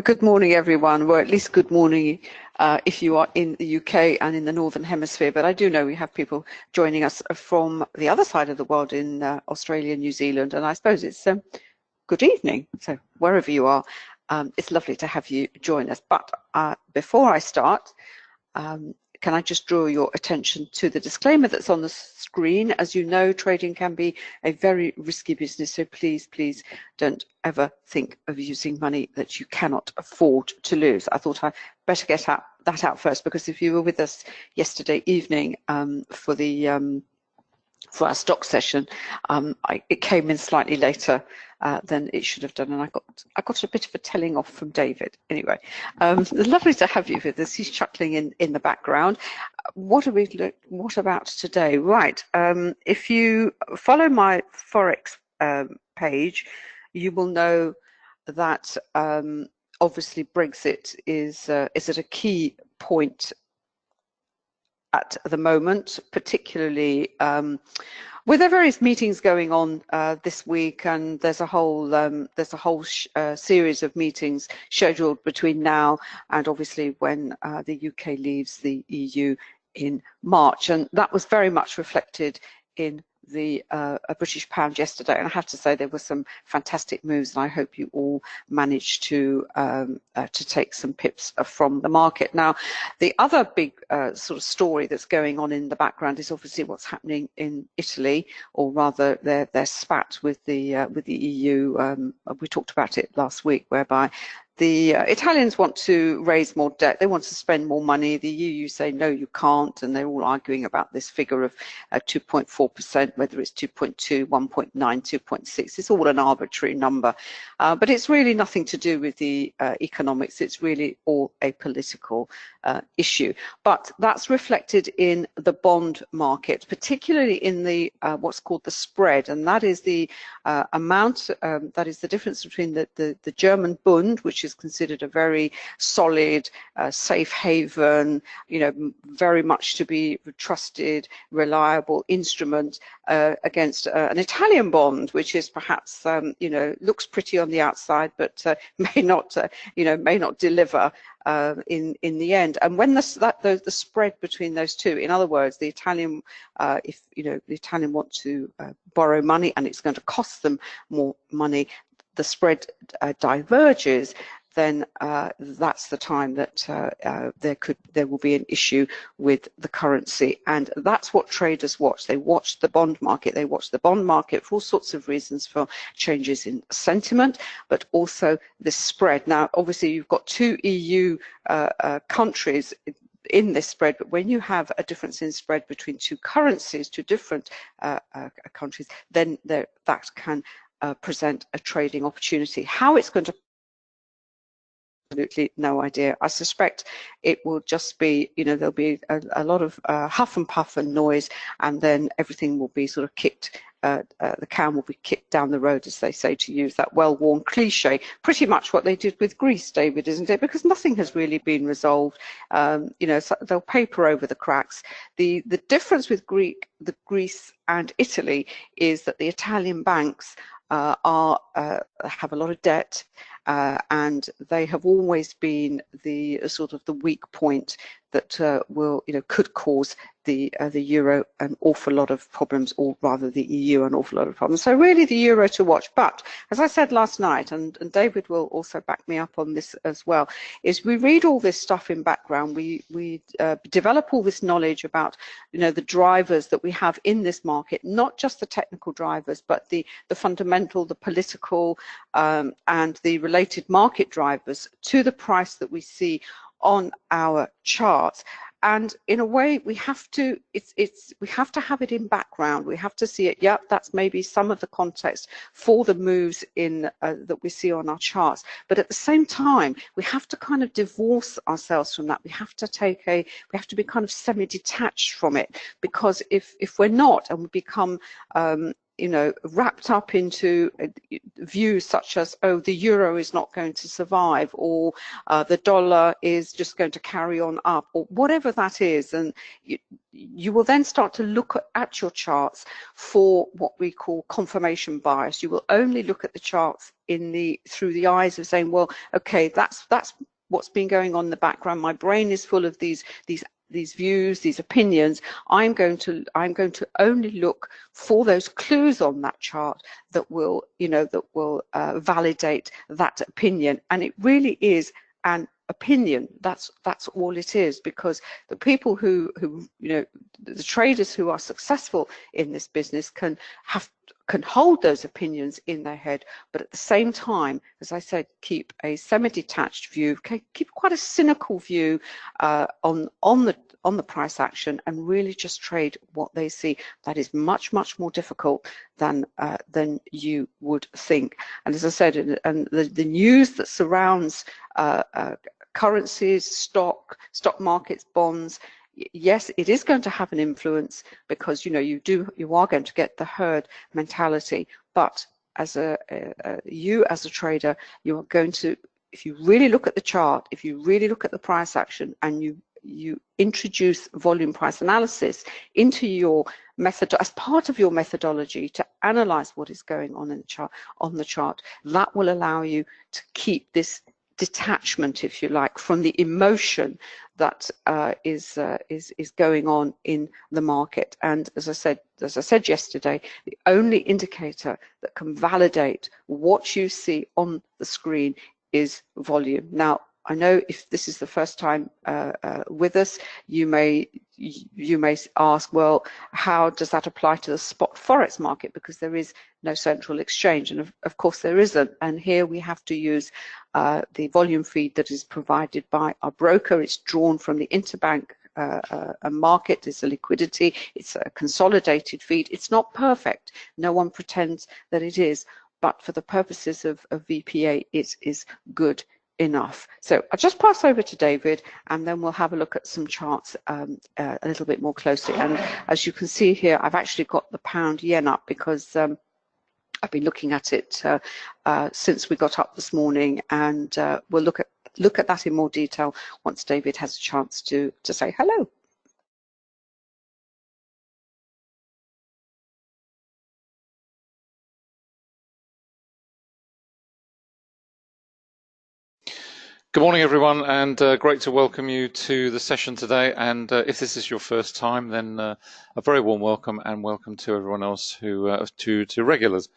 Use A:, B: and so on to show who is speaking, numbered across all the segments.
A: Good morning, everyone. Well, at least good morning if you are in the UK and in the Northern Hemisphere. But I do know we have people joining us from the other side of the world in Australia, New Zealand, and I suppose it's good evening. So wherever you are, it's lovely to have you join us. But before I start, can I just draw your attention to the disclaimer that's on the screen? As you know, trading can be a very risky business, so please, please don't ever think of using money that you cannot afford to lose. I thought I'd better get that out first, because if you were with us yesterday evening for our stock session, it came in slightly later than it should have done, and I got a bit of a telling off from David. Anyway, it's lovely to have you with us. He's chuckling in the background. What about today? Right. If you follow my forex page, you will know that obviously Brexit is at a key point at the moment, particularly with the various meetings going on this week, and there's a whole series of meetings scheduled between now and obviously when the UK leaves the EU in March, and that was very much reflected in the British pound yesterday, and I have to say there were some fantastic moves, and I hope you all managed to take some pips from the market. Now, the other big sort of story that's going on in the background is obviously what's happening in Italy, or rather their spat with the EU. We talked about it last week, whereby the Italians want to raise more debt, they want to spend more money. The EU say, no, you can't, and they're all arguing about this figure of 2.4%, whether it's 2.2, 1.9, 2.6. It's all an arbitrary number, but it's really nothing to do with the economics. It's really all a political issue. But that's reflected in the bond market, particularly in the what's called the spread, and that is the amount, that is the difference between the German Bund, which is considered a very solid, safe haven, very much to be trusted, reliable instrument, against an Italian bond, which is perhaps, looks pretty on the outside, but may not deliver in the end. And when the spread between those two, in other words, the Italian, if the Italian want to borrow money and it's going to cost them more money, the spread diverges, then that's the time that there will be an issue with the currency. And that's what traders watch. They watch the bond market. They watch the bond market for all sorts of reasons, for changes in sentiment, but also the spread. Now, obviously, you've got two EU countries in this spread, but when you have a difference in spread between two currencies, two different countries, then that can present a trading opportunity. How it's going to, absolutely no idea. I suspect it will just be, there'll be a lot of huff and puff and noise, and then everything will be sort of kicked, the can will be kicked down the road, as they say, to use that well-worn cliche. Pretty much what they did with Greece, David, isn't it? Because nothing has really been resolved. So they'll paper over the cracks. The difference with Greece and Italy is that the Italian banks have a lot of debt, and they have always been the sort of the weak point that could cause the euro an awful lot of problems, or rather the EU an awful lot of problems. So really the euro to watch. But as I said last night, and David will also back me up on this as well, is we read all this stuff in background, we develop all this knowledge about the drivers that we have in this market, not just the technical drivers, but the fundamental, the political, and the related market drivers to the price that we see on our charts. And in a way, we have to have it in background. We have to see it. Yep, that's maybe some of the context for the moves in that we see on our charts. But at the same time, we have to kind of divorce ourselves from that. We have to be kind of semi-detached from it, because if we're not, and we become you know, wrapped up into views such as, oh, the euro is not going to survive, or the dollar is just going to carry on up, or whatever that is. And you will then start to look at your charts for what we call confirmation bias. You will only look at the charts through the eyes of saying, well, okay, that's what's been going on in the background. My brain is full of these views, these opinions. I'm going to only look for those clues on that chart that will, you know, validate that opinion. And it really is an opinion. That's all it is, because the people who you know, the traders who are successful in this business can hold those opinions in their head, but at the same time, as I said, keep a semi-detached view, keep quite a cynical view on the price action, and really just trade what they see. That is much more difficult than you would think. And as I said, and the news that surrounds currencies, stock markets, bonds, yes, it is going to have an influence, because you know, you are going to get the herd mentality. But as you as a trader, you are going to, if you really look at the chart, if you really look at the price action, and you introduce volume price analysis into your method as part of your methodology to analyze what is going on in the chart, that will allow you to keep this detachment, if you like, from the emotion that is going on in the market. And as I said yesterday, the only indicator that can validate what you see on the screen is volume. Now, I know if this is the first time with us, you may ask, well, how does that apply to the spot forex market? Because there is no central exchange, and of course there isn't. And here we have to use the volume feed that is provided by our broker. It's drawn from the interbank market. It's a liquidity. It's a consolidated feed. It's not perfect. No one pretends that it is, but for the purposes of VPA, it is good enough. So I'll just pass over to David, and then we'll have a look at some charts a little bit more closely. And as you can see here, I've actually got the pound yen up, because I've been looking at it since we got up this morning, and we'll look at that in more detail once David has a chance to say hello.
B: Good morning, everyone, and great to welcome you to the session today. And if this is your first time, then a very warm welcome, and welcome to everyone else who to regulars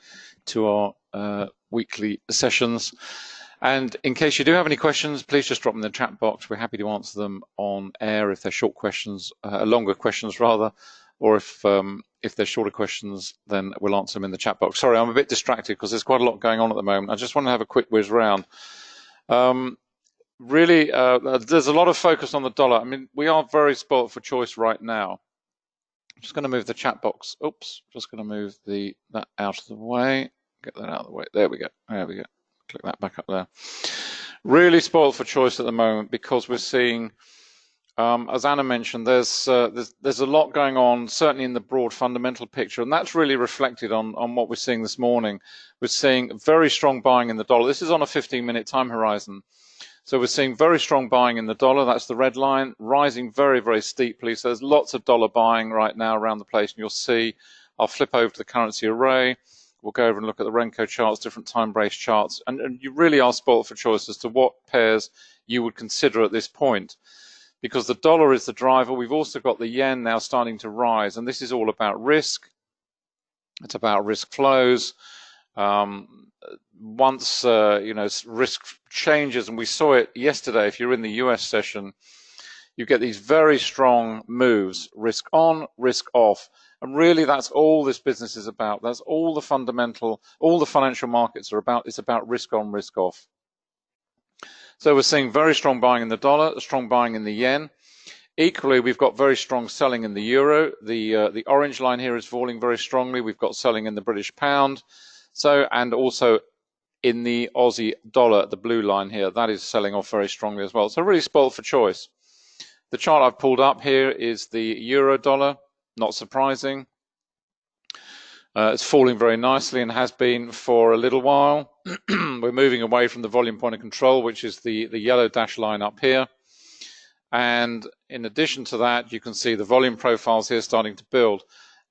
B: to our weekly sessions. And in case you do have any questions, please just drop them in the chat box. We're happy to answer them on air if they're short questions, longer questions rather, or if they're shorter questions, then we'll answer them in the chat box. Sorry, I'm a bit distracted because there's quite a lot going on at the moment. I just want to have a quick whiz round. Really, there's a lot of focus on the dollar. I mean, we are very spoilt for choice right now. I'm just going to move the chat box. Oops, just going to move that out of the way. Get that out of the way. There we go. There we go. Click that back up there. Really spoilt for choice at the moment, because we're seeing, as Anna mentioned, there's a lot going on, certainly in the broad fundamental picture, and that's really reflected on what we're seeing this morning. We're seeing very strong buying in the dollar. This is on a 15-minute time horizon. So we're seeing very strong buying in the dollar. That's the red line, rising very steeply. So there's lots of dollar buying right now around the place. And you'll see, I'll flip over to the currency array. We'll go over and look at the Renko charts, different time-based charts. And you really are spoiled for choice as to what pairs you would consider at this point, because the dollar is the driver. We've also got the yen now starting to rise. And this is all about risk. It's about risk flows. Once risk changes, and we saw it yesterday, if you're in the US session, you get these very strong moves, risk on, risk off, and really that's all this business is about. That's all the financial markets are about. It's about risk on, risk off. So we're seeing very strong buying in the dollar, strong buying in the yen. Equally, we've got very strong selling in the euro. The orange line here is falling very strongly. We've got selling in the British pound. So, and also in the Aussie dollar, the blue line here, that is selling off very strongly as well. So really spoiled for choice. The chart I've pulled up here is the euro dollar, not surprising. It's falling very nicely and has been for a little while. We're moving away from the volume point of control, which is the yellow dash line up here. And in addition to that, you can see the volume profiles here starting to build.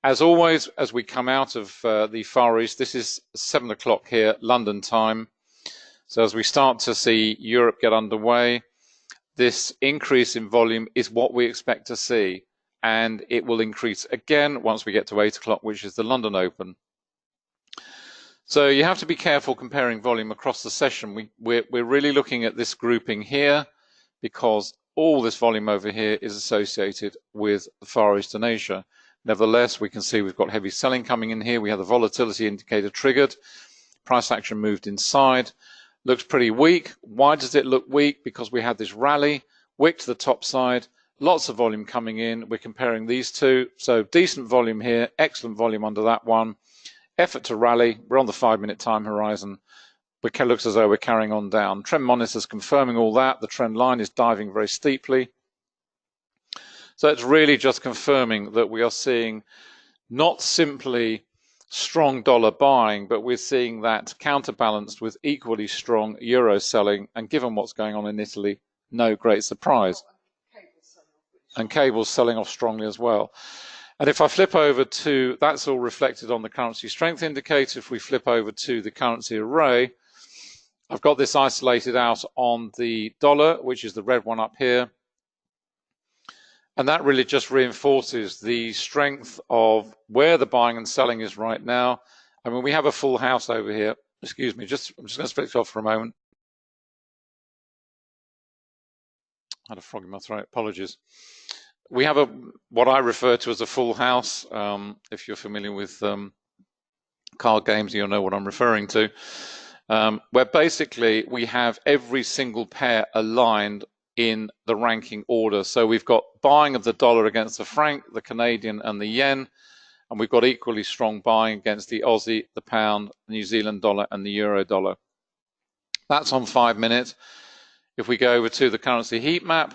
B: As always, as we come out of the Far East, this is 7 o'clock here, London time. So as we start to see Europe get underway, this increase in volume is what we expect to see. And it will increase again once we get to 8 o'clock, which is the London Open. So you have to be careful comparing volume across the session. We're really looking at this grouping here because all this volume over here is associated with the Far Eastern Asia. Nevertheless, we can see we've got heavy selling coming in here. We have the volatility indicator triggered. Price action moved inside. Looks pretty weak. Why does it look weak? Because we had this rally, wick to the top side, lots of volume coming in. We're comparing these two. So decent volume here, excellent volume under that one. Effort to rally. We're on the 5-minute time horizon. It looks as though we're carrying on down. Trend monitors confirming all that. The trend line is diving very steeply. So it's really just confirming that we are seeing not simply strong dollar buying, but we're seeing that counterbalanced with equally strong euro selling. And given what's going on in Italy, no great surprise. And cables selling off strongly as well. And if I flip over to, that's all reflected on the currency strength indicator. If we flip over to the currency array, I've got this isolated out on the dollar, which is the red one up here. And that really just reinforces the strength of where the buying and selling is right now. I mean, we have a full house over here. Excuse me, I'm just going to switch off for a moment. I had a frog in my throat, apologies. We have what I refer to as a full house. If you're familiar with card games, you'll know what I'm referring to. Where basically we have every single pair aligned in the ranking order. So we've got buying of the dollar against the franc, the Canadian and the yen, and we've got equally strong buying against the Aussie, the pound, the New Zealand dollar and the euro dollar. That's on 5 minutes. If we go over to the currency heat map,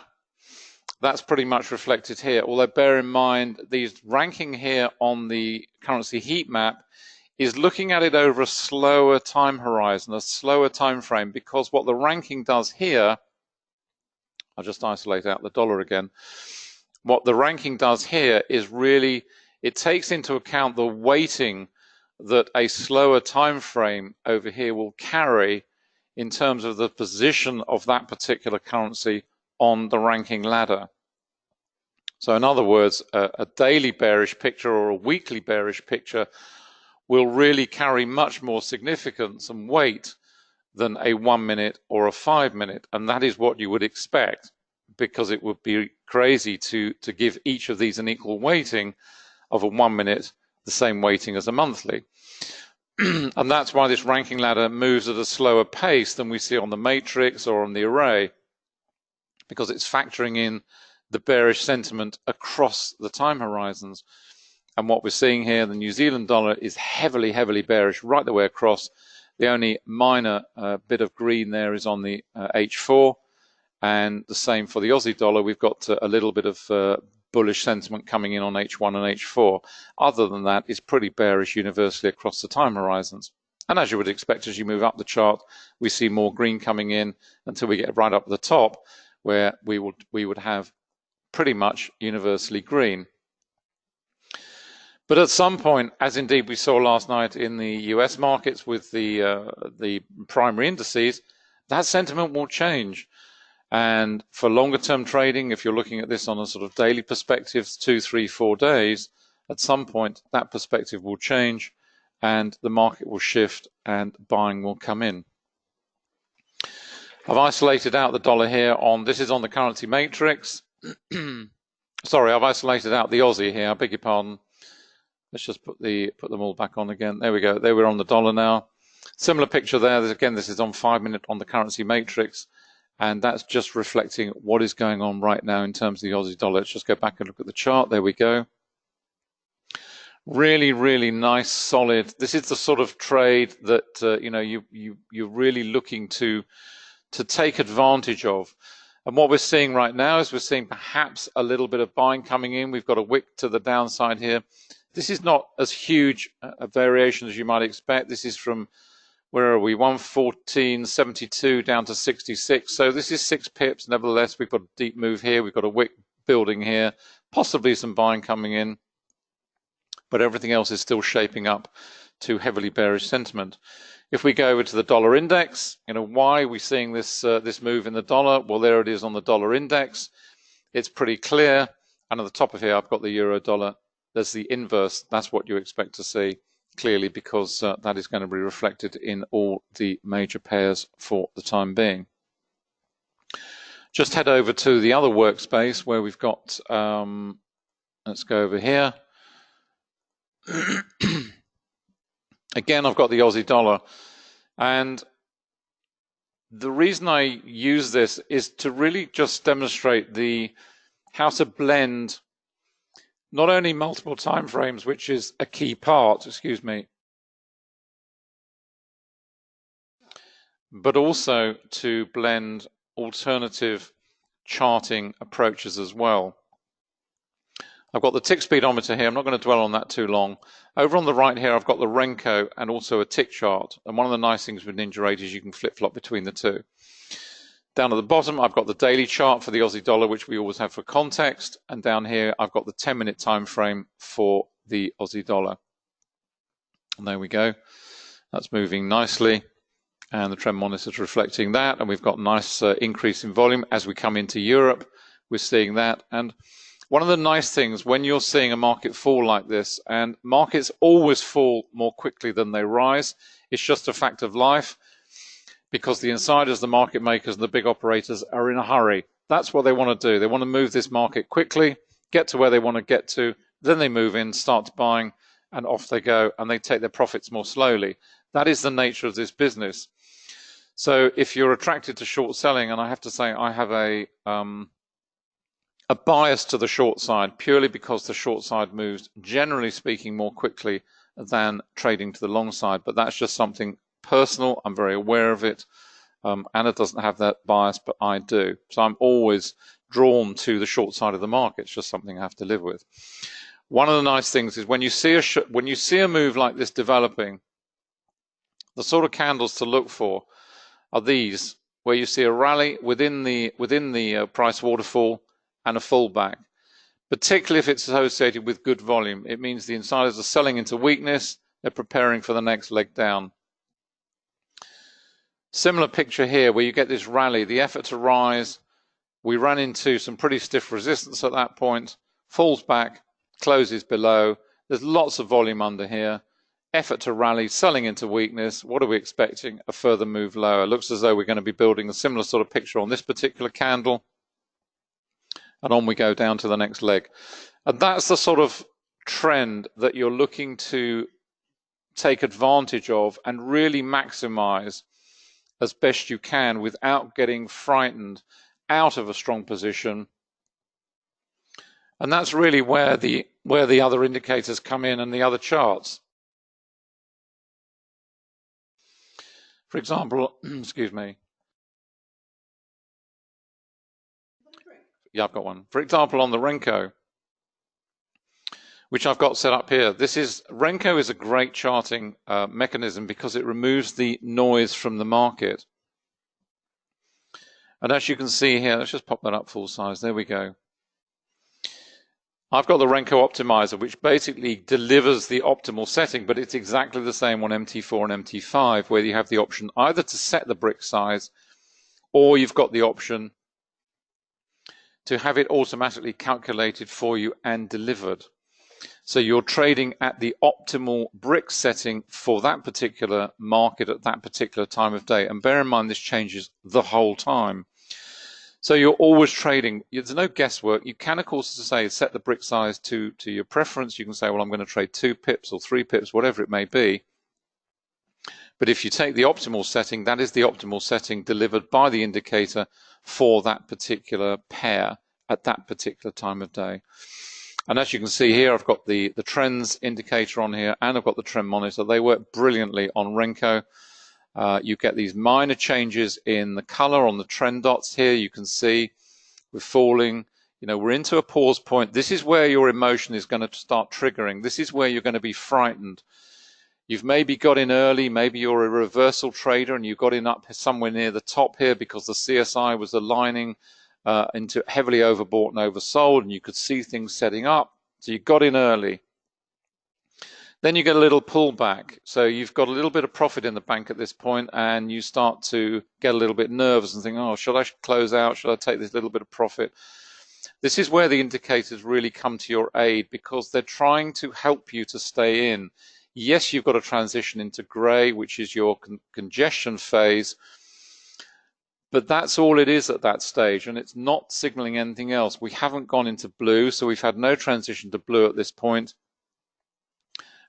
B: that's pretty much reflected here. Although bear in mind, these ranking here on the currency heat map is looking at it over a slower time horizon, a slower time frame, because what the ranking does here, I'll just isolate out the dollar again. What the ranking does here is really, it takes into account the weighting that a slower time frame over here will carry in terms of the position of that particular currency on the ranking ladder. So in other words, a daily bearish picture or a weekly bearish picture will really carry much more significance and weight than a 1 minute or a 5 minute. And that is what you would expect, because it would be crazy to give each of these an equal weighting of a 1 minute, the same weighting as a monthly. And that's why this ranking ladder moves at a slower pace than we see on the matrix or on the array, because it's factoring in the bearish sentiment across the time horizons. And what we're seeing here, the New Zealand dollar is heavily, heavily bearish right the way across. The only minor bit of green there is on the H4, and the same for the Aussie dollar. We've got a little bit of bullish sentiment coming in on H1 and H4. Other than that, it's pretty bearish universally across the time horizons. And as you would expect, as you move up the chart, we see more green coming in until we get right up at the top, where we would have pretty much universally green. But at some point, as indeed we saw last night in the US markets with the primary indices, that sentiment will change. And for longer term trading, if you're looking at this on a sort of daily perspective, 2, 3, 4 days, at some point that perspective will change and the market will shift and buying will come in. I've isolated out the dollar here on, this is on the currency matrix. Sorry, I've isolated out the Aussie here, I beg your pardon. Let's just put them all back on again. There we go. There we're on the dollar now. Similar picture there. Again, this is on 5 minute on the currency matrix, and that's just reflecting what is going on right now in terms of the Aussie dollar. Let's just go back and look at the chart. There we go. Really, really nice, solid. This is the sort of trade that you know you're really looking to take advantage of. And what we're seeing right now is we're seeing perhaps a little bit of buying coming in. We've got a wick to the downside here. This is not as huge a variation as you might expect. This is from, where are we, 114.72 down to 66. So this is 6 pips. Nevertheless, we've got a deep move here. We've got a wick building here, possibly some buying coming in, but everything else is still shaping up to heavily bearish sentiment. If we go over to the dollar index, why are we seeing this this move in the dollar? Well, there it is on the dollar index. It's pretty clear. And at the top of here, I've got the euro dollar. There's the inverse. That's what you expect to see clearly, because that is going to be reflected in all the major pairs for the time being. Just head over to the other workspace where we've got, let's go over here. Again, I've got the Aussie dollar, and the reason I use this is to really just demonstrate how to blend not only multiple time frames, which is a key part, but also to blend alternative charting approaches as well. I've got the tick speedometer here. I'm not going to dwell on that too long. Over on the right here, I've got the Renko and also a tick chart. And one of the nice things with Ninja 8 is you can flip-flop between the two. Down at the bottom, I've got the daily chart for the Aussie dollar, which we always have for context. And down here, I've got the 10-minute time frame for the Aussie dollar. And there we go. That's moving nicely. And the trend monitor is reflecting that. And we've got a nice increase in volume. As we come into Europe, we're seeing that. And one of the nice things when you're seeing a market fall like this, and markets always fall more quickly than they rise, it's just a fact of life, because the insiders, the market makers, and the big operators are in a hurry. That's what they want to do. They want to move this market quickly, get to where they want to get to, then they move in, start buying, and off they go, and they take their profits more slowly. That is the nature of this business. So if you're attracted to short selling, and I have to say I have a bias to the short side, purely because the short side moves, generally speaking, more quickly than trading to the long side. But that's just something personal. I'm very aware of it. Anna doesn't have that bias, but I do. So I'm always drawn to the short side of the market. It's just something I have to live with. One of the nice things is when you see a move like this developing, the sort of candles to look for are these, where you see a rally within the price waterfall and a fallback, particularly if it's associated with good volume. It means the insiders are selling into weakness. They're preparing for the next leg down. Similar picture here, where you get this rally, the effort to rise. We ran into some pretty stiff resistance at that point, falls back, closes below. There's lots of volume under here. Effort to rally, selling into weakness. What are we expecting? A further move lower. Looks as though we're going to be building a similar sort of picture on this particular candle. And on we go down to the next leg. And that's the sort of trend that you're looking to take advantage of and really maximize as best you can without getting frightened out of a strong position. And that's really where the other indicators come in and the other charts. For example, excuse me. Yeah, I've got one. For example, on the Renko, which I've got set up here. Renko is a great charting mechanism because it removes the noise from the market. And as you can see here, let's just pop that up full size. There we go. I've got the Renko optimizer, which basically delivers the optimal setting, but it's exactly the same on MT4 and MT5, where you have the option either to set the brick size, or you've got the option to have it automatically calculated for you and delivered. So you're trading at the optimal brick setting for that particular market at that particular time of day. And bear in mind, this changes the whole time. So you're always trading. There's no guesswork. You can, of course, say, set the brick size to your preference. You can say, well, I'm going to trade 2 pips or 3 pips, whatever it may be. But if you take the optimal setting, that is the optimal setting delivered by the indicator for that particular pair at that particular time of day. And as you can see here, I've got the trends indicator on here, and I've got the trend monitor. They work brilliantly on Renko. You get these minor changes in the color on the trend dots here. You can see we're falling. You know, we're into a pause point. This is where your emotion is going to start triggering. This is where you're going to be frightened. You've maybe got in early, maybe you're a reversal trader and you got in up somewhere near the top here because the CSI was aligning into heavily overbought and oversold, and you could see things setting up. So you got in early. Then you get a little pullback. So you've got a little bit of profit in the bank at this point, and you start to get a little bit nervous and think, oh, should I close out? Should I take this little bit of profit? This is where the indicators really come to your aid, because they're trying to help you to stay in. Yes, you've got to transition into grey, which is your congestion phase, but that's all it is at that stage, and it's not signaling anything else. We haven't gone into blue, so we've had no transition to blue at this point.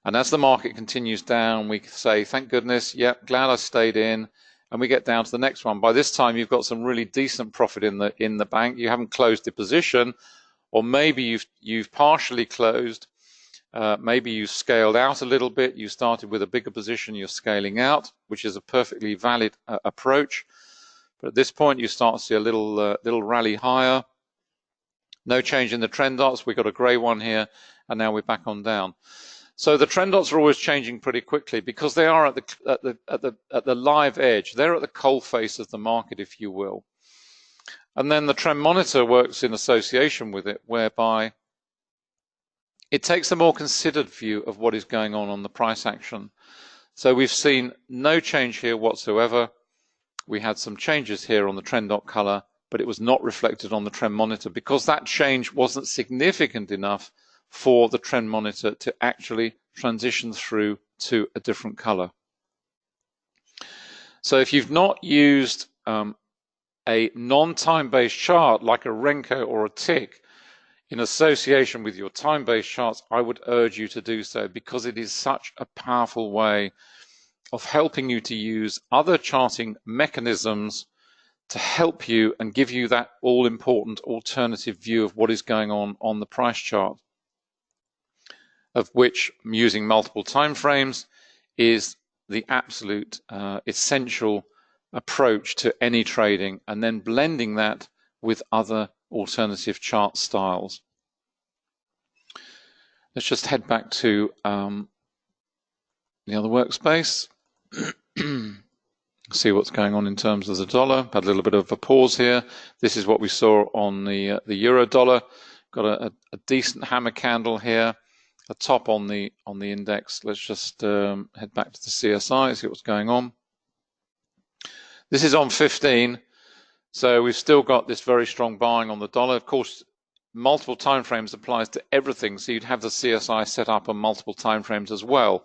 B: And as the market continues down, we say, thank goodness, yep, glad I stayed in, and we get down to the next one. By this time, you've got some really decent profit in the bank. You haven't closed the position, or maybe you've partially closed. Maybe you scaled out a little bit. You started with a bigger position. You're scaling out, which is a perfectly valid approach. But at this point, you start to see a little rally higher. No change in the trend dots. We've got a grey one here, and now we're back on down. So the trend dots are always changing pretty quickly because they are at the live edge. They're at the coal face of the market, if you will. And then the trend monitor works in association with it, whereby it takes a more considered view of what is going on the price action. So we've seen no change here whatsoever. We had some changes here on the trend dot color, but it was not reflected on the trend monitor because that change wasn't significant enough for the trend monitor to actually transition through to a different color. So if you've not used a non-time-based chart like a Renko or a tick in association with your time-based charts, I would urge you to do so, because it is such a powerful way of helping you to use other charting mechanisms to help you and give you that all-important alternative view of what is going on the price chart, of which using multiple time frames is the absolute essential approach to any trading, and then blending that with other alternative chart styles. Let's just head back to the other workspace. See what's going on in terms of the dollar. Had a little bit of a pause here. This is what we saw on the euro dollar. Got a decent hammer candle here, a top on the index. Let's just head back to the CSI, see what's going on. This is on 15, so we've still got this very strong buying on the dollar. Of course, multiple time frames applies to everything, so you'd have the CSI set up on multiple time frames as well.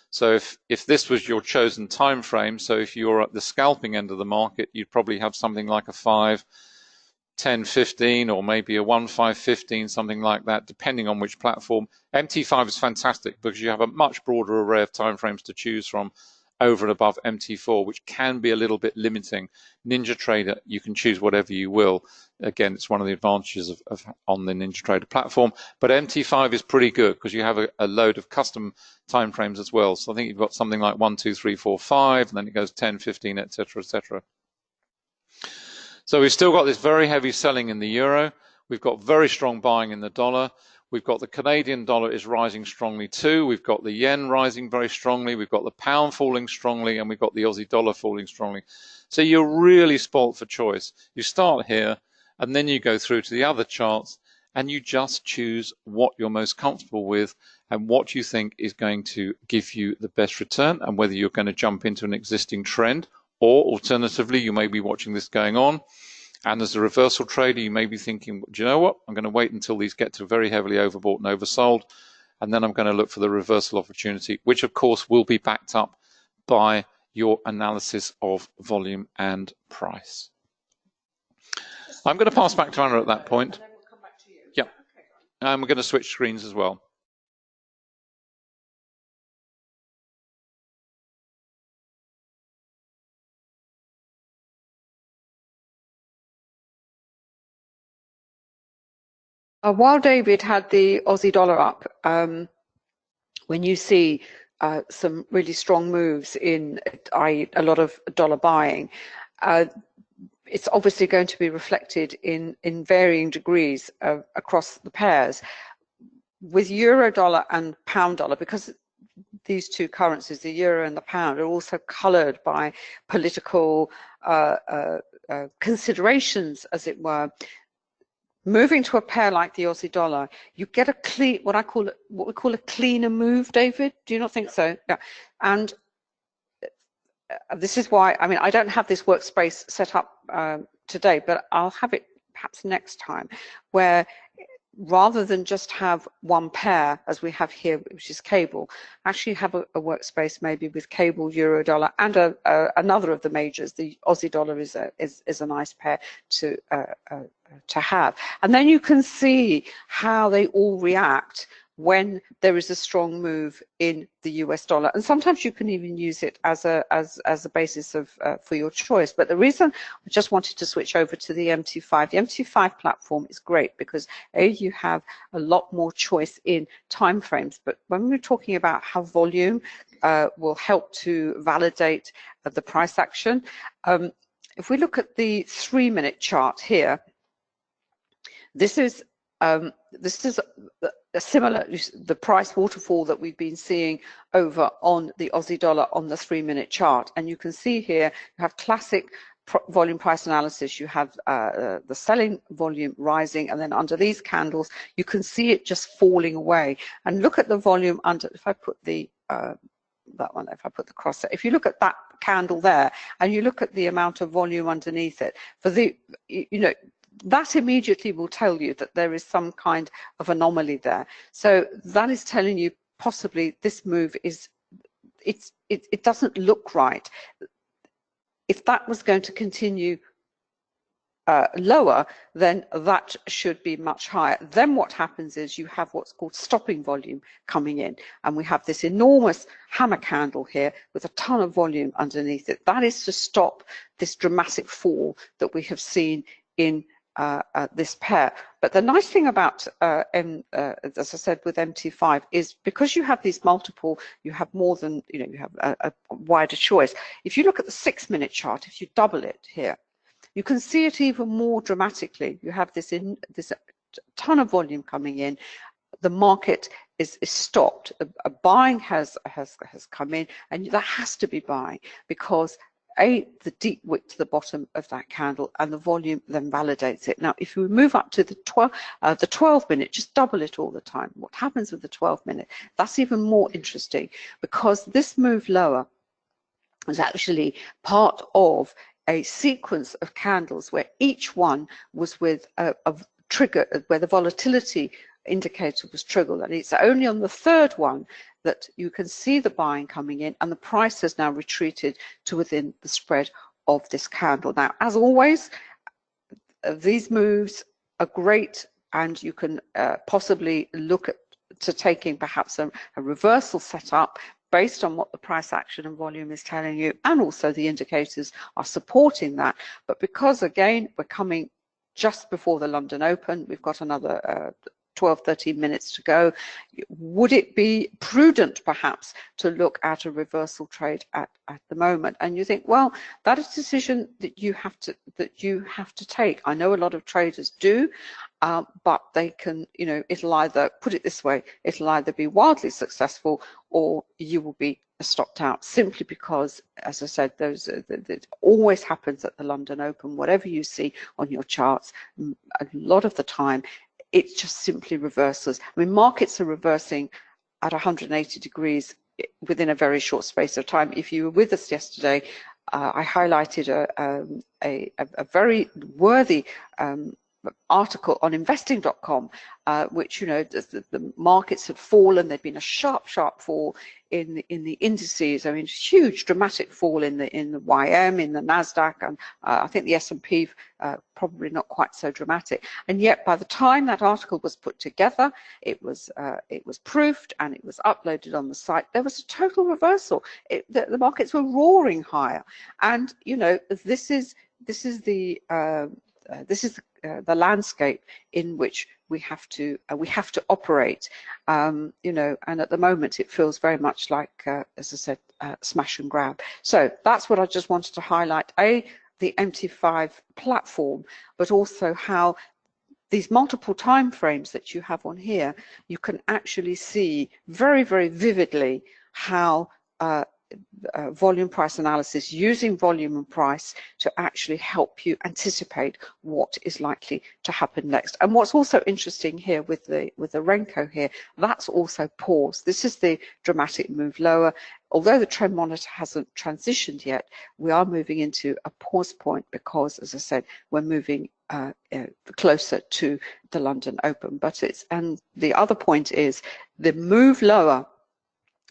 B: So if this was your chosen time frame, so if you're at the scalping end of the market, you'd probably have something like a 5, 10, 15, or maybe a 1, 5, 15, something like that, depending on which platform. MT5 is fantastic because you have a much broader array of time frames to choose from over and above MT4, which can be a little bit limiting. NinjaTrader, you can choose whatever you will. Again, it's one of the advantages of on the NinjaTrader platform. But MT5 is pretty good because you have a load of custom time frames as well. So I think you've got something like 1, 2, 3, 4, 5, and then it goes 10, 15, etc., etc. So we've still got this very heavy selling in the euro. We've got very strong buying in the dollar. We've got the Canadian dollar is rising strongly too. We've got the yen rising very strongly. We've got the pound falling strongly, and we've got the Aussie dollar falling strongly. So you're really spoilt for choice. You start here, and then you go through to the other charts, and you just choose what you're most comfortable with and what you think is going to give you the best return, and whether you're going to jump into an existing trend, or alternatively, you may be watching this going on. And as a reversal trader, you may be thinking, do you know what? I'm going to wait until these get to very heavily overbought and oversold, and then I'm going to look for the reversal opportunity, which of course will be backed up by your analysis of volume and price. I'm going to pass back to Anna at that point. And then we'll come back to you. Yeah. And we're going to switch screens as well.
A: While David had the Aussie dollar up, when you see some really strong moves in a lot of dollar buying, it's obviously going to be reflected in varying degrees across the pairs. With euro dollar and pound dollar, because these two currencies, the euro and the pound, are also coloured by political considerations, as it were. Moving to a pair like the Aussie dollar, you get a clean, what we call a cleaner move, David. Do you not think so? Yeah. And this is why, I mean, I don't have this workspace set up today, but I'll have it perhaps next time, where rather than just have one pair as we have here, which is cable, actually have a workspace maybe with cable, euro dollar, and another of the majors. The Aussie dollar is a nice pair to have, and then you can see how they all react when there is a strong move in the US dollar. And sometimes you can even use it as a basis of for your choice. But the reason I just wanted to switch over to the MT5, the MT5 platform is great because you have a lot more choice in timeframes. But when we're talking about how volume will help to validate the price action, if we look at the 3-minute chart here, this is a similar, the price waterfall that we've been seeing over on the Aussie dollar on the 3-minute chart. And you can see here, you have classic volume price analysis. You have the selling volume rising, and then under these candles, you can see it just falling away. And look at the volume under, if I put the, that one, if I put the cross, if you look at that candle there, and you look at the amount of volume underneath it, for the, you know, that immediately will tell you that there is some kind of anomaly there. So that is telling you possibly this move is, it doesn't look right. If that was going to continue lower, then that should be much higher. Then what happens is you have what's called stopping volume coming in, and we have this enormous hammer candle here with a ton of volume underneath it. That is to stop this dramatic fall that we have seen in this pair. But the nice thing about, as I said, with MT5 is because you have these multiple, you have more than, you know, you have a wider choice. If you look at the 6-minute chart, if you double it here, you can see it even more dramatically. You have this ton of volume coming in. The market is stopped. A buying has come in, and that has to be buying because the deep wick to the bottom of that candle, and the volume then validates it. Now, if we move up to the 12-minute, just double it all the time. What happens with the 12-minute? That's even more interesting because this move lower is actually part of a sequence of candles where each one was with a trigger, where the volatility indicator was triggered, and it's only on the third one that you can see the buying coming in, and the price has now retreated to within the spread of this candle. Now, as always, these moves are great, and you can possibly look to taking perhaps a reversal setup based on what the price action and volume is telling you, and also the indicators are supporting that. But because, again, we're coming just before the London Open, we've got another 12-13 minutes to go. Would it be prudent perhaps to look at a reversal trade at the moment? And you think, well, that is a decision that you have to take. I know a lot of traders do, but they can, you know, it'll either, put it this way, it'll either be wildly successful or you will be stopped out, simply because, as I said, that always happens at the London Open. Whatever you see on your charts, a lot of the time it just simply reverses. I mean, markets are reversing at 180 degrees within a very short space of time. If you were with us yesterday, I highlighted a very worthy article on investing.com, which, you know, the markets had fallen. There'd been a sharp fall in the indices. I mean, huge dramatic fall in the YM, in the Nasdaq, and I think the S&P probably not quite so dramatic. And yet, by the time that article was put together, it was proofed and it was uploaded on the site. There was a total reversal. The markets were roaring higher, and you know, this is the landscape in which we have to operate, you know, and at the moment it feels very much like, as I said, smash and grab. So that's what I just wanted to highlight. the MT5 platform, but also how these multiple time frames that you have on here, you can actually see very, very vividly how volume price analysis, using volume and price to actually help you anticipate what is likely to happen next. And what's also interesting here with the Renko here, that's also paused. This is the dramatic move lower. Although the trend monitor hasn't transitioned yet, we are moving into a pause point because, as I said, we're moving closer to the London Open. But and the other point is the move lower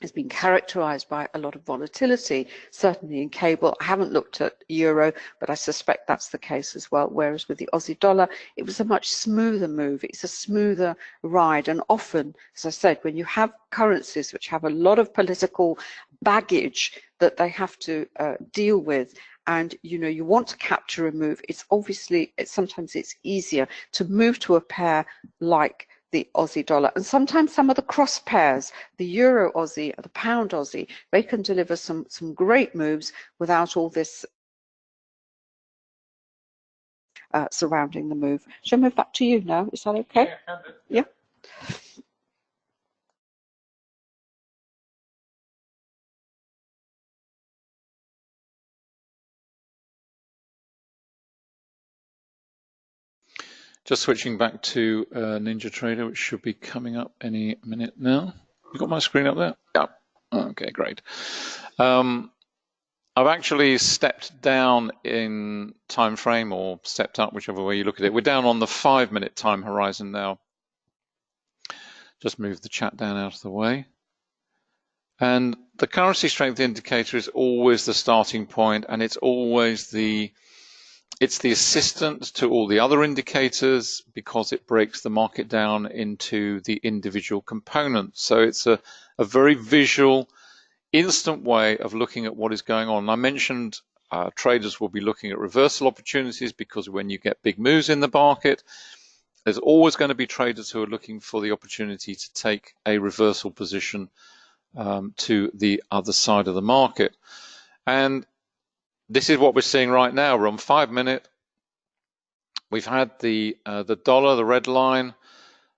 A: has been characterized by a lot of volatility, certainly in cable. I haven't looked at euro, but I suspect that's the case as well. Whereas with the Aussie dollar, it was a much smoother move. It's a smoother ride. And often, as I said, when you have currencies which have a lot of political baggage that they have to deal with, and you want to capture a move, it's obviously, sometimes it's easier to move to a pair like the Aussie dollar, and sometimes some of the cross pairs, the Euro Aussie, the Pound Aussie, they can deliver some great moves without all this surrounding the move. Shall I move back to you now? Is that okay? Yeah.
B: Just switching back to Ninja Trader, which should be coming up any minute now. You got my screen up there? Yeah. Okay, great. I've actually stepped down in time frame, or stepped up, whichever way you look at it. We're down on the 5-minute time horizon now. Just move the chat down out of the way. And the currency strength indicator is always the starting point, and it's always it's the assistant to all the other indicators because it breaks the market down into the individual components. So it's a very visual, instant way of looking at what is going on. I mentioned traders will be looking at reversal opportunities because when you get big moves in the market, there's always going to be traders who are looking for the opportunity to take a reversal position to the other side of the market. And this is what we're seeing right now. We're on 5-minute. We've had the dollar, the red line,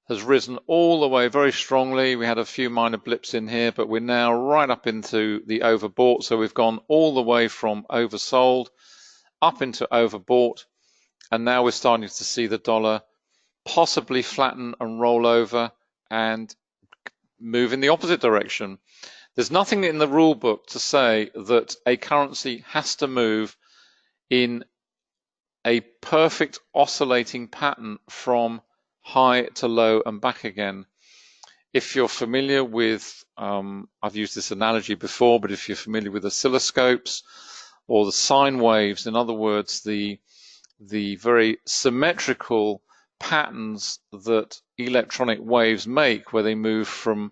B: has risen all the way very strongly. We had a few minor blips in here, but we're now right up into the overbought. So we've gone all the way from oversold up into overbought. And now we're starting to see the dollar possibly flatten and roll over and move in the opposite direction. There's nothing in the rule book to say that a currency has to move in a perfect oscillating pattern from high to low and back again. If you're familiar with, I've used this analogy before, but if you're familiar with oscilloscopes or the sine waves, in other words, the very symmetrical patterns that electronic waves make where they move from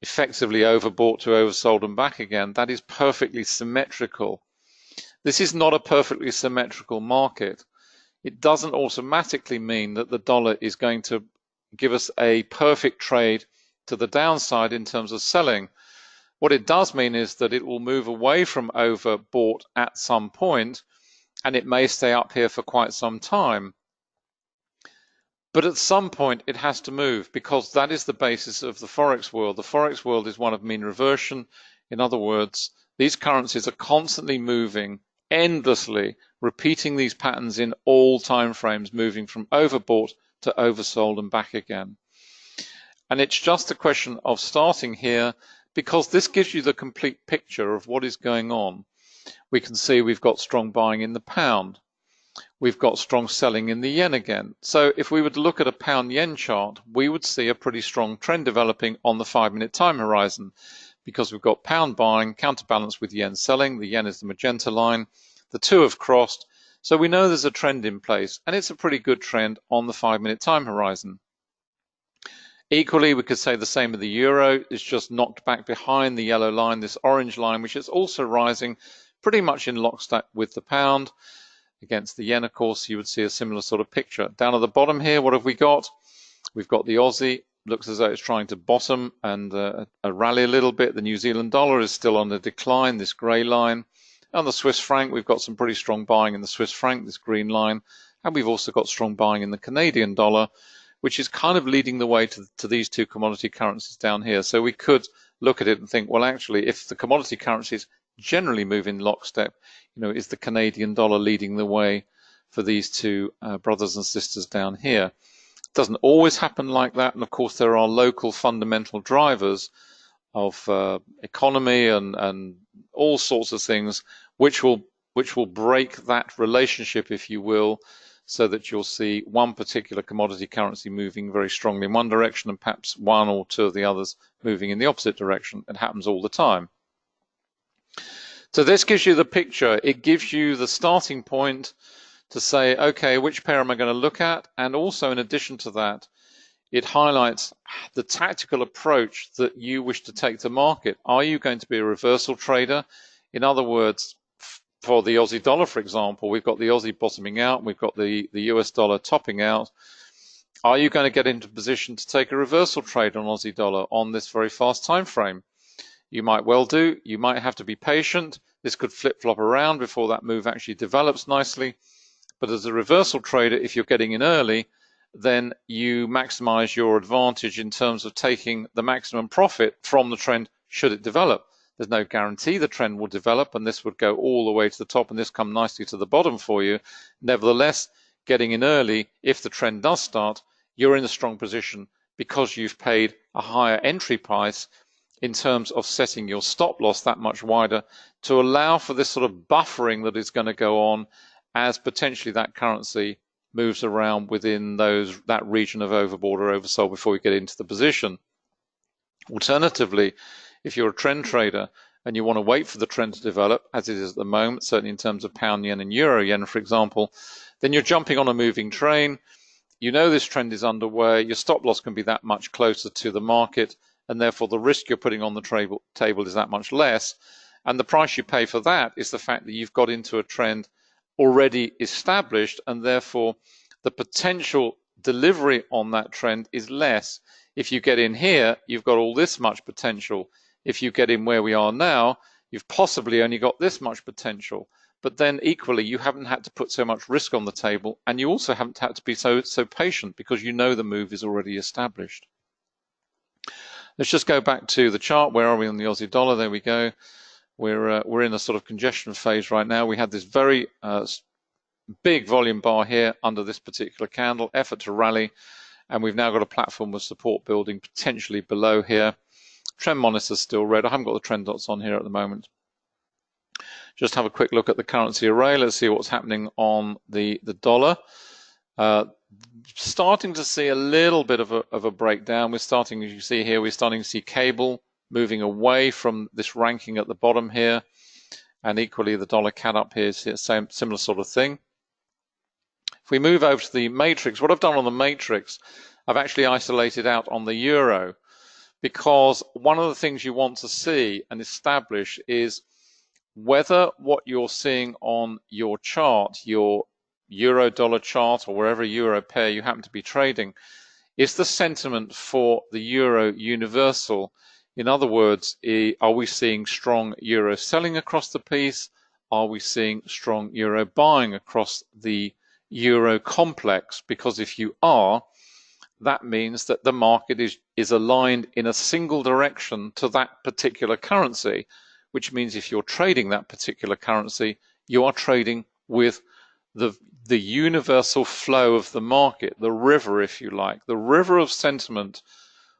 B: effectively overbought to oversold and back again, that is perfectly symmetrical. This is not a perfectly symmetrical market. It doesn't automatically mean that the dollar is going to give us a perfect trade to the downside in terms of selling. What it does mean is that it will move away from overbought at some point, and it may stay up here for quite some time. But at some point it has to move, because that is the basis of the forex world. The forex world is one of mean reversion. In other words, these currencies are constantly moving endlessly, repeating these patterns in all time frames, moving from overbought to oversold and back again. And it's just a question of starting here, because this gives you the complete picture of what is going on. We can see we've got strong buying in the pound. We've got strong selling in the yen again. So if we were to look at a pound yen chart, we would see a pretty strong trend developing on the 5-minute time horizon, because we've got pound buying counterbalanced with yen selling. The yen is the magenta line. The two have crossed. So we know there's a trend in place, and it's a pretty good trend on the 5-minute time horizon. Equally, we could say the same of the euro. It's just knocked back behind the yellow line, this orange line, which is also rising pretty much in lockstep with the pound. Against the yen, of course, you would see a similar sort of picture. Down at the bottom here, what have we got? We've got the Aussie. Looks as though it's trying to bottom and rally a little bit. The New Zealand dollar is still on the decline, this grey line. On the Swiss franc, we've got some pretty strong buying in the Swiss franc, this green line, and we've also got strong buying in the Canadian dollar, which is kind of leading the way to these two commodity currencies down here. So we could look at it and think, well, actually, if the commodity currencies generally move in lockstep, is the Canadian dollar leading the way for these two brothers and sisters down here? It doesn't always happen like that, and of course there are local fundamental drivers of economy and all sorts of things which will break that relationship, if you will, so that you'll see one particular commodity currency moving very strongly in one direction and perhaps one or two of the others moving in the opposite direction. It happens all the time. So this gives you the picture. It gives you the starting point to say, okay, which pair am I going to look at? And also, in addition to that, it highlights the tactical approach that you wish to take to market. Are you going to be a reversal trader? In other words, for the Aussie dollar, for example, we've got the Aussie bottoming out, we've got the US dollar topping out. Are you going to get into position to take a reversal trade on Aussie dollar on this very fast time frame? You might well do. You might have to be patient. This could flip-flop around before that move actually develops nicely. But as a reversal trader, if you're getting in early, then you maximize your advantage in terms of taking the maximum profit from the trend should it develop. There's no guarantee the trend will develop, and this would go all the way to the top and this come nicely to the bottom for you. Nevertheless, getting in early, if the trend does start, you're in a strong position because you've paid a higher entry price in terms of setting your stop loss that much wider to allow for this sort of buffering that is going to go on as potentially that currency moves around within that region of overbought or oversold before you get into the position. Alternatively, if you're a trend trader and you want to wait for the trend to develop, as it is at the moment, certainly in terms of pound yen and euro yen, for example, then you're jumping on a moving train. You know this trend is underway. Your stop loss can be that much closer to the market, and therefore the risk you're putting on the table is that much less. And the price you pay for that is the fact that you've got into a trend already established, and therefore the potential delivery on that trend is less. If you get in here, you've got all this much potential. If you get in where we are now, you've possibly only got this much potential. But then equally, you haven't had to put so much risk on the table, and you also haven't had to be so patient because you know the move is already established. Let's just go back to the chart. Where are we on the Aussie dollar? There we go. We're in a sort of congestion phase right now. We had this very big volume bar here under this particular candle, effort to rally, and we've now got a platform with support building potentially below here. Trend monitor still red. I haven't got the trend dots on here at the moment. Just have a quick look at the currency array. Let's see what's happening on the dollar. Starting to see a little bit of a breakdown. We're starting, as you see here, we're starting to see cable moving away from this ranking at the bottom here, and equally the dollar CAD up here is the same similar sort of thing. If we move over to the matrix, what I've done on the matrix, I've actually isolated out on the euro, because one of the things you want to see and establish is whether what you're seeing on your chart, your euro dollar chart, or wherever euro pair you happen to be trading, is the sentiment for the euro universal. In other words, are we seeing strong euro selling across the piece? Are we seeing strong euro buying across the euro complex? Because if you are, that means that the market is aligned in a single direction to that particular currency, which means if you're trading that particular currency, you are trading with the universal flow of the market, the river, if you like. The river of sentiment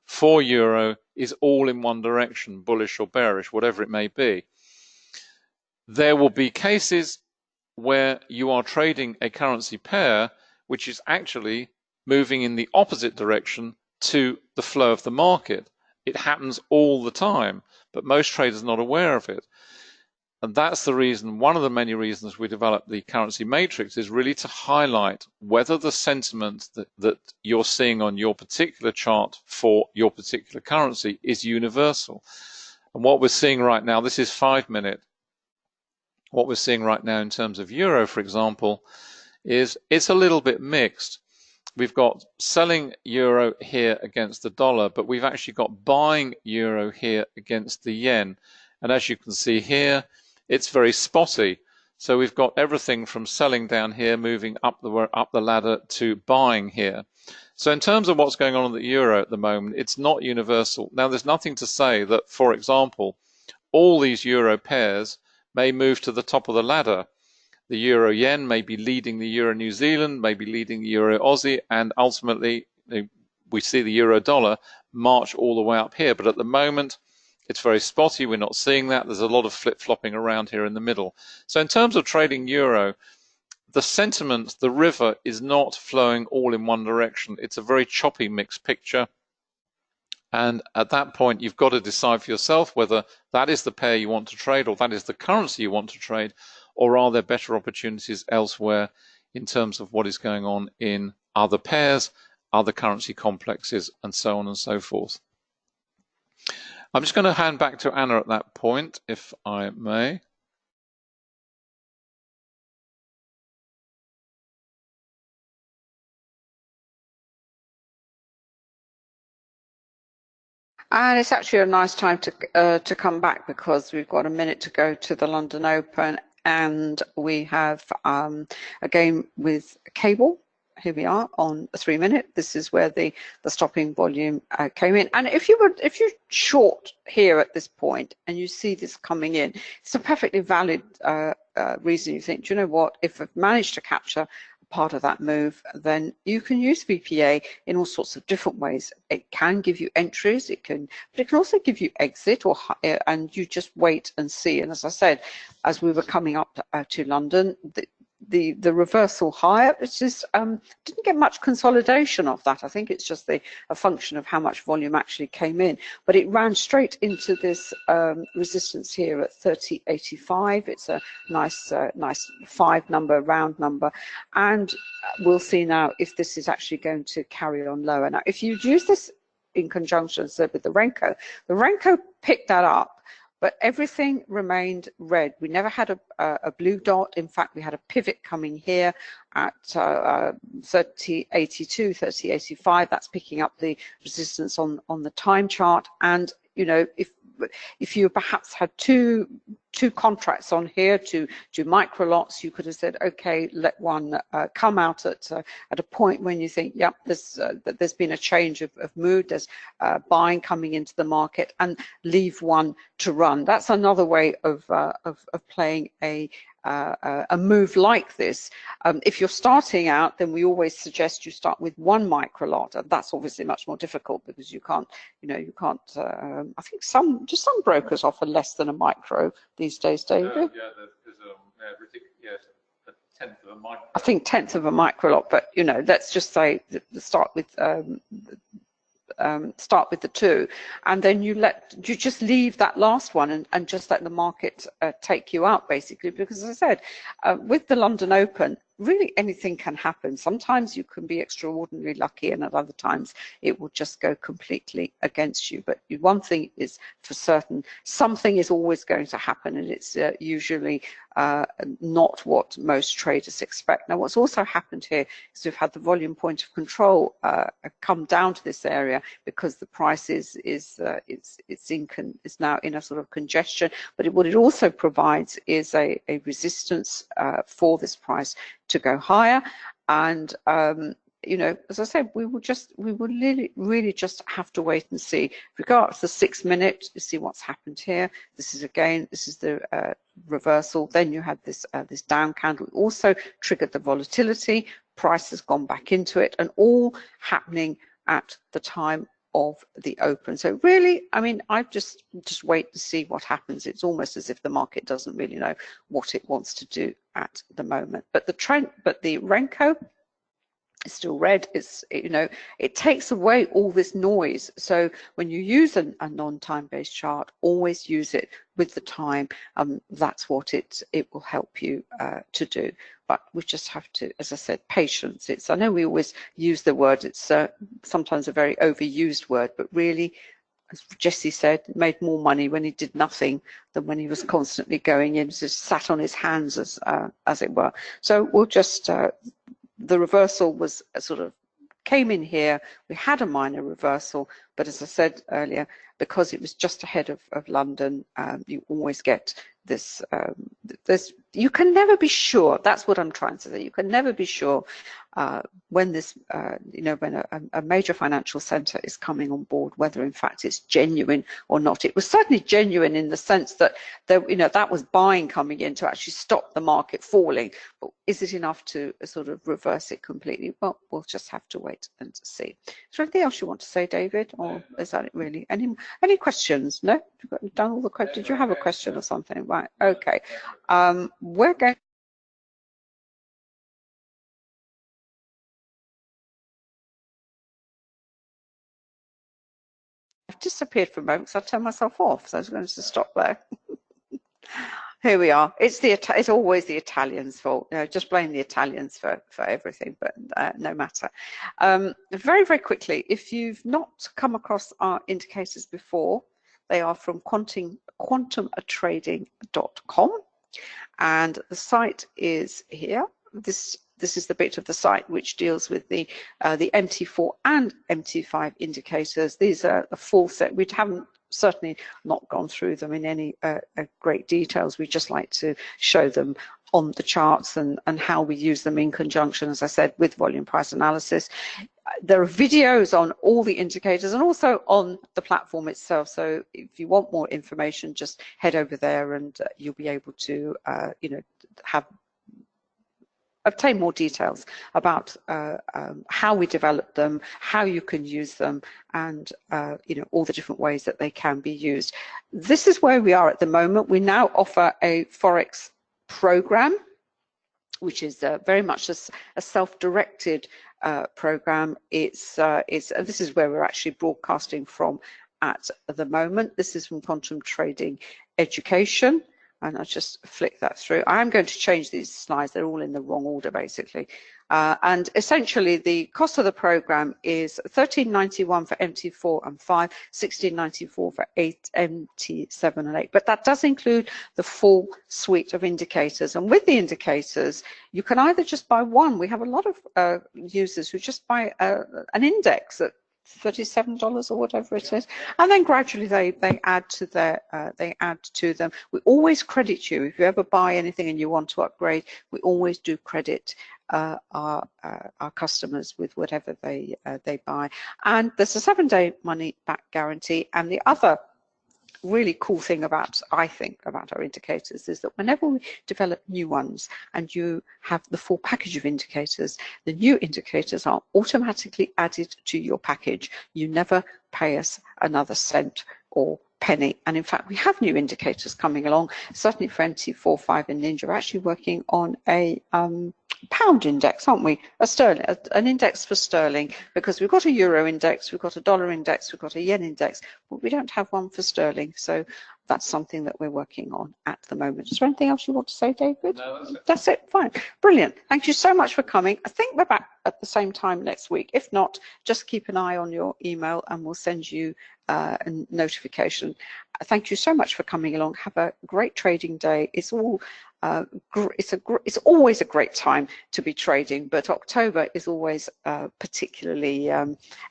B: for euro is all in one direction, bullish or bearish, whatever it may be. There will be cases where you are trading a currency pair which is actually moving in the opposite direction to the flow of the market. It happens all the time, but most traders are not aware of it. And that's the reason, one of the many reasons we developed the currency matrix, is really to highlight whether the sentiment that you're seeing on your particular chart for your particular currency is universal. And what we're seeing right now, this is 5 minute, what we're seeing right now in terms of euro, for example, is it's a little bit mixed. We've got selling euro here against the dollar, but we've actually got buying euro here against the yen. And as you can see here, it's very spotty. So we've got everything from selling down here, moving up the ladder to buying here. So in terms of what's going on in the euro at the moment, it's not universal. Now, there's nothing to say that, for example, all these euro pairs may move to the top of the ladder. The euro yen may be leading the euro New Zealand, may be leading the euro Aussie, and ultimately we see the euro dollar march all the way up here. But at the moment, it's very spotty. We're not seeing that. There's a lot of flip-flopping around here in the middle. So in terms of trading euro, the sentiment, the river, is not flowing all in one direction. It's a very choppy mixed picture. And at that point, you've got to decide for yourself whether that is the pair you want to trade, or that is the currency you want to trade, or are there better opportunities elsewhere in terms of what is going on in other pairs, other currency complexes, and so on and so forth. I'm just going to hand back to Anna at that point, if I may.
A: And it's actually a nice time to come back, because we've got a minute to go to the London Open, and we have a game with cable. Here we are on a 3-minute. This is where the stopping volume came in. And if you short here at this point and you see this coming in, it's a perfectly valid reason. You think, do you know what? If I've managed to capture part of that move, then you can use VPA in all sorts of different ways. It can give you entries, but it can also give you exit, and you just wait and see. And as I said, as we were coming up to London, the reversal higher, it's just didn't get much consolidation of that. I think it's just a function of how much volume actually came in, but it ran straight into this resistance here at 30.85. It's a nice 5 number, round number, and we'll see now if this is actually going to carry on lower. Now, if you use this in conjunction with the Renko picked that up, but everything remained red. We never had a blue dot. In fact, we had a pivot coming here at 30.82, 30.85. That's picking up the resistance on the time chart. And you know, if you perhaps had two contracts on here, two micro lots, you could have said, okay, let one come out at a point when you think, yep, there's been a change of mood, there's buying coming into the market, and leave one to run. That's another way of playing a move like this. If you're starting out, then we always suggest you start with one micro lot, and that's obviously much more difficult because you can't, I think some brokers offer less than a micro these days, David.
B: Yeah, there's a tenth of a micro.
A: I think tenth of a micro lot, but you know, let's just say start with the two, and then you just leave that last one and just let the market take you out, basically, because as I said, with the London Open, really anything can happen. Sometimes you can be extraordinarily lucky, and at other times it will just go completely against you. But one thing is for certain, something is always going to happen, and it's usually not what most traders expect. Now, what's also happened here is we've had the volume point of control come down to this area because the price is now in a sort of congestion. But what it also provides is a resistance for this price to go higher. And you know, as I said, we will really just have to wait and see. If we go up to the 6-minute, you see what's happened here. This is the reversal. Then you had this down candle. It also triggered the volatility. Price has gone back into it, and all happening at the time of the open. So really, I mean, I just wait to see what happens. It's almost as if the market doesn't really know what it wants to do at the moment. But the Renko is still red. It's, you know, it takes away all this noise. So when you use a non-time based chart, always use it with the time. That's what it will help you to do. But we just have to, as I said, patience. I know we always use the word, it's sometimes a very overused word, but really, as Jesse said, made more money when he did nothing than when he was constantly going in, just sat on his hands, as it were. So we'll just, the reversal was sort of came in here. We had a minor reversal, but as I said earlier, because it was just ahead of London, you always get you can never be sure. That's what I'm trying to say. You can never be sure when this, when a major financial center is coming on board, whether in fact it's genuine or not. It was certainly genuine in the sense that there, that was buying coming in to actually stop the market falling. But is it enough to sort of reverse it completely? Well, we'll just have to wait and see. Is there anything else you want to say, David, or is that it really? Any questions? No, you've done all the questions. Did you have a question or something? Right. Okay. We're going. I've disappeared for a moment because I turned myself off, so I was going to stop there. Here we are. It's always the Italians' fault. Just blame the Italians for everything, but no matter. Very, very quickly, if you've not come across our indicators before, they are from quantumtrading.com, and the site is here. This is the bit of the site which deals with the MT4 and MT5 indicators. These are a full set. We haven't certainly not gone through them in any great details. We just like to show them on the charts and how we use them in conjunction, as I said, with volume price analysis. There are videos on all the indicators and also on the platform itself. So if you want more information, just head over there and you'll be able to, obtain more details about how we develop them, how you can use them, and all the different ways that they can be used. This is where we are at the moment. We now offer a forex program, which is very much a self-directed program. This is where we're actually broadcasting from at the moment. This is from Quantum Trading Education. And I'll just flick that through. I'm going to change these slides. They're all in the wrong order, basically. And essentially, the cost of the program is $13.91 for MT4 and 5, $16.94 for 8, MT7 and 8. But that does include the full suite of indicators. And with the indicators, you can either just buy one. We have a lot of users who just buy an index at $37 or whatever it is, and then gradually they add to them. We always credit you if you ever buy anything and you want to upgrade. We always do credit our customers with whatever they buy, and there's a 7-day money back guarantee. And the other really cool thing I think about our indicators is that whenever we develop new ones and you have the full package of indicators, the new indicators are automatically added to your package. You never pay us another cent or penny. And in fact, we have new indicators coming along, certainly for MT4, 5 and Ninja. We're actually working on a pound index, aren't we? An index for sterling, because we've got a euro index, we've got a dollar index, we've got a yen index, but we don't have one for sterling. So that's something that we're working on at the moment. Is there anything else you want to say, David?
B: No, that's it.
A: That's it. Fine. Brilliant. Thank you so much for coming. I think we're back at the same time next week. If not, just keep an eye on your email and we'll send you a notification. Thank you so much for coming along. Have a great trading day. It's always a great time to be trading, but October is always particularly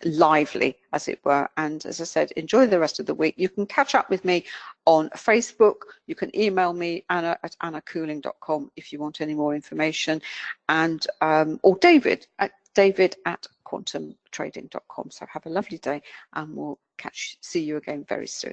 A: lively, as it were. And as I said, enjoy the rest of the week. You can catch up with me on Facebook. You can email me, anna@annacooling.com, if you want any more information, and or David at quantumtrading.com. So have a lovely day, and we'll see you again very soon.